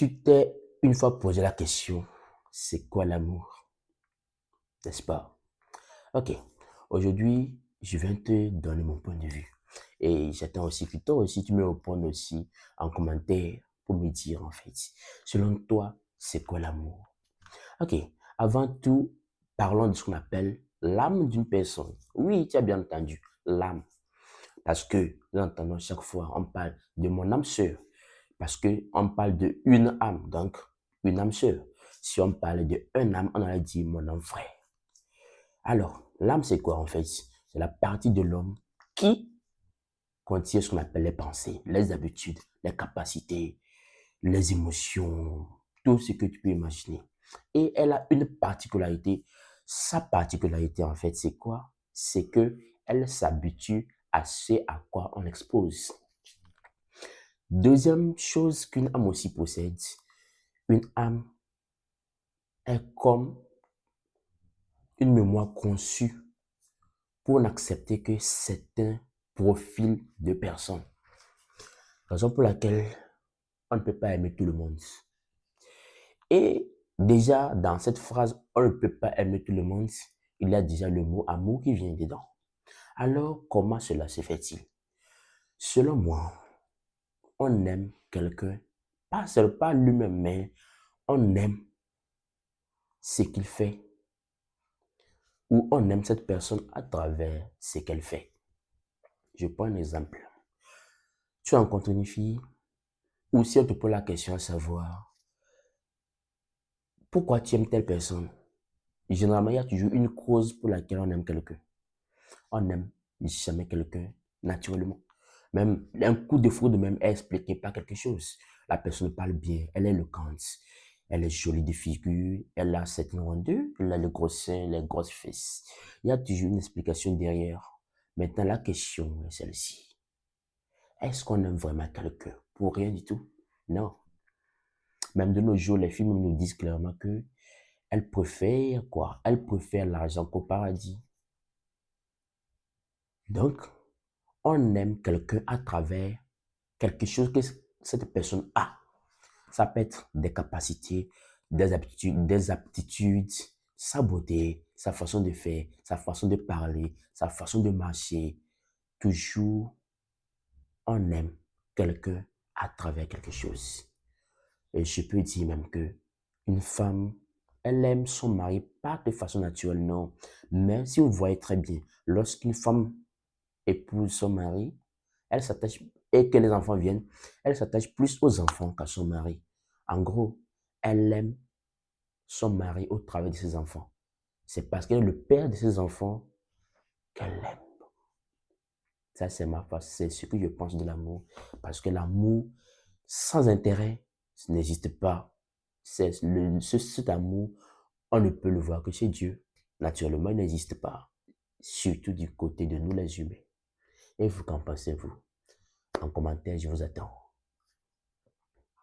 Tu t'es une fois posé la question, c'est quoi l'amour? N'est-ce pas? Ok, aujourd'hui, je viens te donner mon point de vue. Et j'attends aussi que toi aussi, tu me répondes aussi en commentaire pour me dire en fait, selon toi, c'est quoi l'amour? Ok, avant tout, parlons de ce qu'on appelle l'âme d'une personne. Oui, tu as bien entendu, l'âme. Parce que, nous entendons chaque fois, on parle de mon âme sœur. Parce qu'on parle de une âme, donc une âme sœur. Si on parlait de un âme, on aurait dit mon âme frère. Alors, l'âme, c'est quoi en fait? C'est la partie de l'homme qui contient ce qu'on appelle les pensées, les habitudes, les capacités, les émotions, tout ce que tu peux imaginer. Et elle a une particularité. Sa particularité, en fait, c'est quoi? C'est que elle s'habitue à ce à quoi on expose. Deuxième chose qu'une âme aussi possède, une âme est comme une mémoire conçue pour n'accepter que certains profils de personnes. Raison pour laquelle on ne peut pas aimer tout le monde. Et déjà, dans cette phrase, on ne peut pas aimer tout le monde, il y a déjà le mot amour qui vient dedans. Alors, comment cela se fait-il? Selon moi, on aime quelqu'un, pas seulement pas lui-même, mais on aime ce qu'il fait, ou on aime cette personne à travers ce qu'elle fait. Je prends un exemple. Tu rencontres une fille, ou si on te pose la question à savoir, pourquoi tu aimes telle personne? Généralement, il y a toujours une cause pour laquelle on aime quelqu'un. On n'aime jamais quelqu'un naturellement. Même un coup de foudre même est expliqué par quelque chose. La personne parle bien, elle est éloquente, elle est jolie de figure, elle a cette rondeur, elle a les gros seins, les grosses fesses. Il y a toujours une explication derrière. Maintenant, la question est celle-ci. Est-ce qu'on aime vraiment quelqu'un pour rien du tout? Non. Même de nos jours, les films nous disent clairement que elles préfèrent quoi? Elles préfèrent l'argent qu'au paradis. Donc, on aime quelqu'un à travers quelque chose que cette personne a. Ça peut être des capacités, des aptitudes, sa beauté, sa façon de faire, sa façon de parler, sa façon de marcher. Toujours, on aime quelqu'un à travers quelque chose. Et je peux dire même que une femme, elle aime son mari pas de façon naturelle, non. Mais si vous voyez très bien, lorsqu'une femme épouse son mari, elle s'attache, et que les enfants viennent, elle s'attache plus aux enfants qu'à son mari. En gros, elle aime son mari au travers de ses enfants. C'est parce qu'elle est le père de ses enfants qu'elle l'aime. Ça, c'est ce que je pense de l'amour. Parce que l'amour sans intérêt, ça n'existe pas. Cet amour, on ne peut le voir que chez Dieu. Naturellement, il n'existe pas. Surtout du côté de nous les humains. Et vous, qu'en pensez-vous? En commentaire, je vous attends.